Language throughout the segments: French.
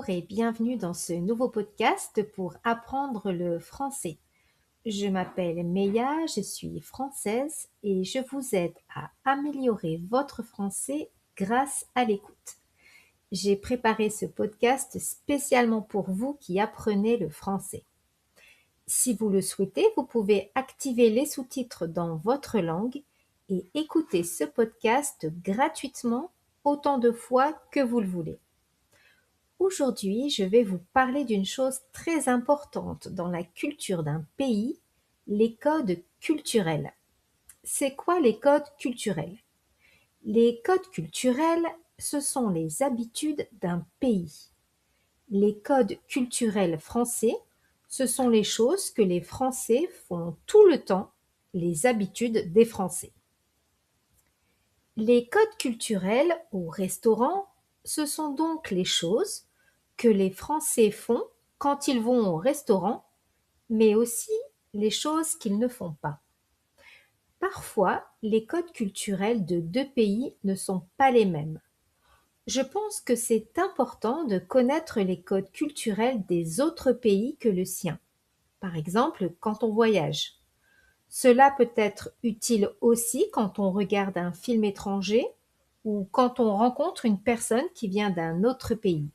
Bonjour et bienvenue dans ce nouveau podcast pour apprendre le français. Je m'appelle Meya, je suis française et je vous aide à améliorer votre français grâce à l'écoute. J'ai préparé ce podcast spécialement pour vous qui apprenez le français. Si vous le souhaitez, vous pouvez activer les sous-titres dans votre langue et écouter ce podcast gratuitement autant de fois que vous le voulez. Aujourd'hui, je vais vous parler d'une chose très importante dans la culture d'un pays, les codes culturels. C'est quoi les codes culturels? Les codes culturels, ce sont les habitudes d'un pays. Les codes culturels français, ce sont les choses que les Français font tout le temps, les habitudes des Français. Les codes culturels au restaurant, ce sont donc les choses que les Français font quand ils vont au restaurant, mais aussi les choses qu'ils ne font pas. Parfois, les codes culturels de deux pays ne sont pas les mêmes. Je pense que c'est important de connaître les codes culturels des autres pays que le sien. Par exemple, quand on voyage. Cela peut être utile aussi quand on regarde un film étranger ou quand on rencontre une personne qui vient d'un autre pays.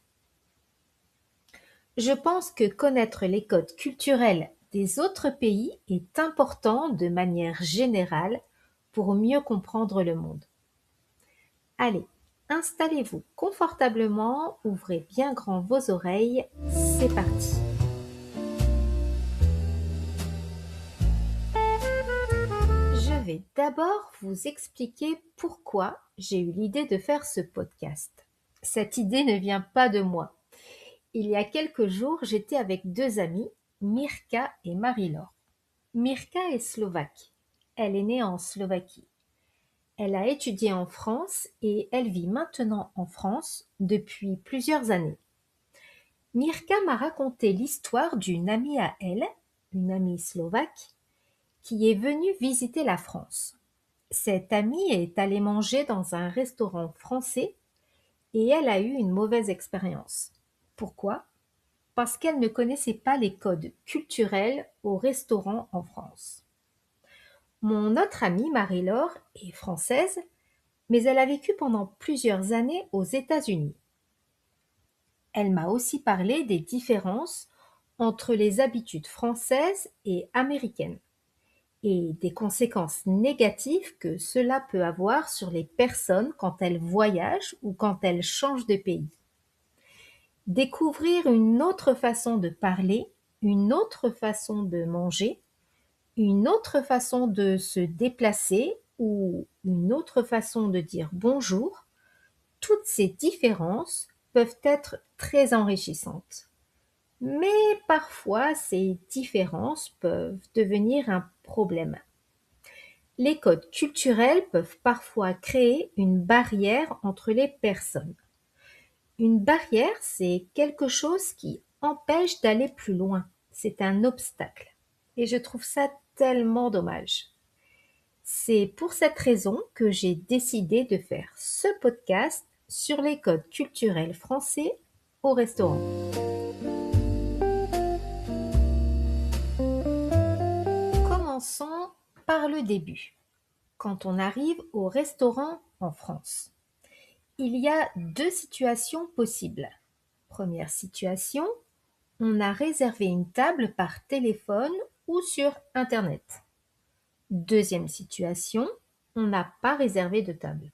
Je pense que connaître les codes culturels des autres pays est important de manière générale pour mieux comprendre le monde. Allez, installez-vous confortablement, ouvrez bien grand vos oreilles, c'est parti. Je vais d'abord vous expliquer pourquoi j'ai eu l'idée de faire ce podcast. Cette idée ne vient pas de moi. Il y a quelques jours, j'étais avec deux amies, Mirka et Marie-Laure. Mirka est slovaque. Elle est née en Slovaquie. Elle a étudié en France et elle vit maintenant en France depuis plusieurs années. Mirka m'a raconté l'histoire d'une amie à elle, une amie slovaque, qui est venue visiter la France. Cette amie est allée manger dans un restaurant français et elle a eu une mauvaise expérience. Pourquoi? Parce qu'elle ne connaissait pas les codes culturels au restaurant en France. Mon autre amie Marie-Laure est française, mais elle a vécu pendant plusieurs années aux États-Unis. Elle m'a aussi parlé des différences entre les habitudes françaises et américaines et des conséquences négatives que cela peut avoir sur les personnes quand elles voyagent ou quand elles changent de pays. Découvrir une autre façon de parler, une autre façon de manger, une autre façon de se déplacer ou une autre façon de dire bonjour, toutes ces différences peuvent être très enrichissantes. Mais parfois, ces différences peuvent devenir un problème. Les codes culturels peuvent parfois créer une barrière entre les personnes. Une barrière, c'est quelque chose qui empêche d'aller plus loin. C'est un obstacle. Et je trouve ça tellement dommage. C'est pour cette raison que j'ai décidé de faire ce podcast sur les codes culturels français au restaurant. Commençons par le début. Quand on arrive au restaurant en France, il y a deux situations possibles. Première situation, on a réservé une table par téléphone ou sur Internet. Deuxième situation, on n'a pas réservé de table.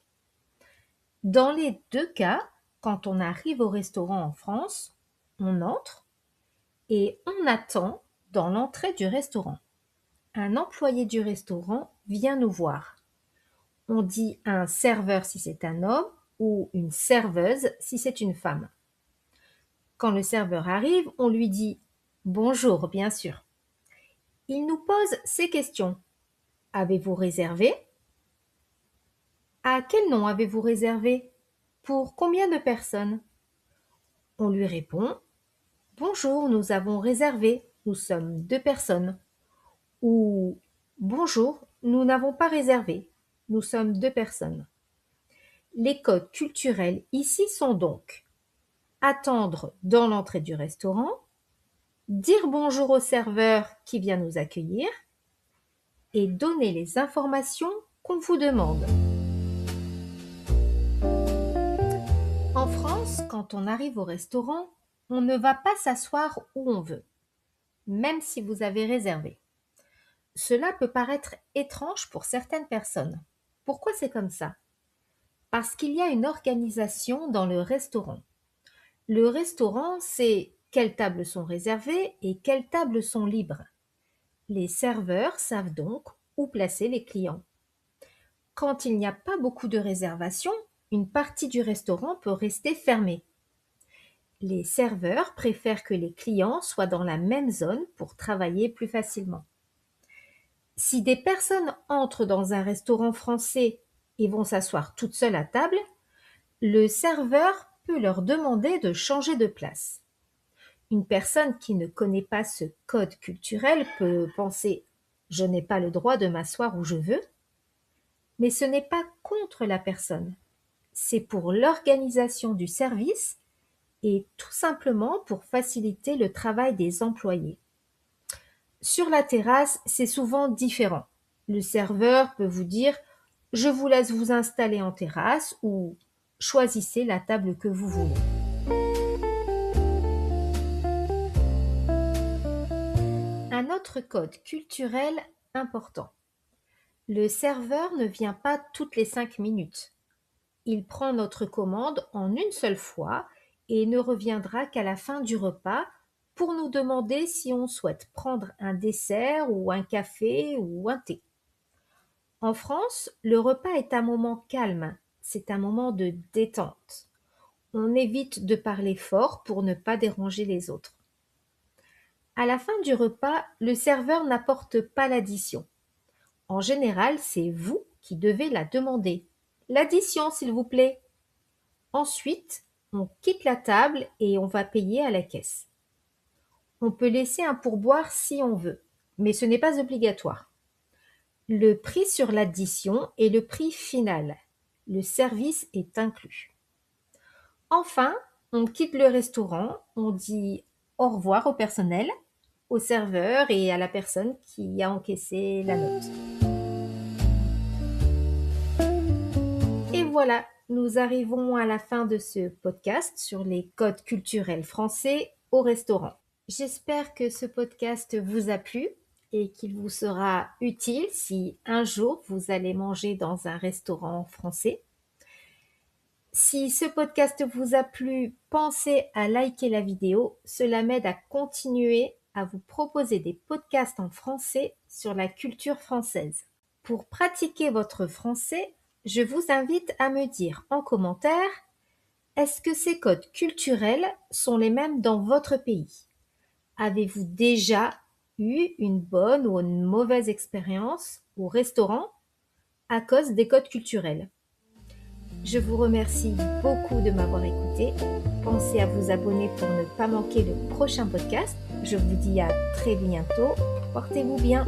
Dans les deux cas, quand on arrive au restaurant en France, on entre et on attend dans l'entrée du restaurant. Un employé du restaurant vient nous voir. On dit un serveur si c'est un homme ou une serveuse si c'est une femme. Quand le serveur arrive, on lui dit bonjour, bien sûr. Il nous pose ces questions. Avez-vous réservé? À quel nom avez-vous réservé? Pour combien de personnes? On lui répond bonjour, nous avons réservé, nous sommes deux personnes. Ou bonjour, nous n'avons pas réservé, nous sommes deux personnes. Les codes culturels ici sont donc attendre dans l'entrée du restaurant, dire bonjour au serveur qui vient nous accueillir et donner les informations qu'on vous demande. En France, quand on arrive au restaurant, on ne va pas s'asseoir où on veut, même si vous avez réservé. Cela peut paraître étrange pour certaines personnes. Pourquoi c'est comme ça? Parce qu'il y a une organisation dans le restaurant. Le restaurant, c'est quelles tables sont réservées et quelles tables sont libres. Les serveurs savent donc où placer les clients. Quand il n'y a pas beaucoup de réservations, une partie du restaurant peut rester fermée. Les serveurs préfèrent que les clients soient dans la même zone pour travailler plus facilement. Si des personnes entrent dans un restaurant français et vont s'asseoir toutes seules à table, le serveur peut leur demander de changer de place. Une personne qui ne connaît pas ce code culturel peut penser « je n'ai pas le droit de m'asseoir où je veux », mais ce n'est pas contre la personne, c'est pour l'organisation du service et tout simplement pour faciliter le travail des employés. Sur la terrasse, c'est souvent différent. Le serveur peut vous dire « je vous laisse vous installer en terrasse » ou « choisissez la table que vous voulez ». Un autre code culturel important. Le serveur ne vient pas toutes les 5 minutes. Il prend notre commande en une seule fois et ne reviendra qu'à la fin du repas pour nous demander si on souhaite prendre un dessert ou un café ou un thé. En France, le repas est un moment calme, c'est un moment de détente. On évite de parler fort pour ne pas déranger les autres. À la fin du repas, le serveur n'apporte pas l'addition. En général, c'est vous qui devez la demander. L'addition, s'il vous plaît. Ensuite, on quitte la table et on va payer à la caisse. On peut laisser un pourboire si on veut, mais ce n'est pas obligatoire. Le prix sur l'addition est le prix final. Le service est inclus. Enfin, on quitte le restaurant, on dit au revoir au personnel, au serveur et à la personne qui a encaissé la note. Et voilà, nous arrivons à la fin de ce podcast sur les codes culturels français au restaurant. J'espère que ce podcast vous a plu et qu'il vous sera utile si un jour vous allez manger dans un restaurant français. Si ce podcast vous a plu, pensez à liker la vidéo, cela m'aide à continuer à vous proposer des podcasts en français sur la culture française. Pour pratiquer votre français, je vous invite à me dire en commentaire, est-ce que ces codes culturels sont les mêmes dans votre pays? Avez-vous déjà eu une bonne ou une mauvaise expérience au restaurant à cause des codes culturels? Je vous remercie beaucoup de m'avoir écouté. Pensez à vous abonner pour ne pas manquer le prochain podcast. Je vous dis à très bientôt. Portez-vous bien.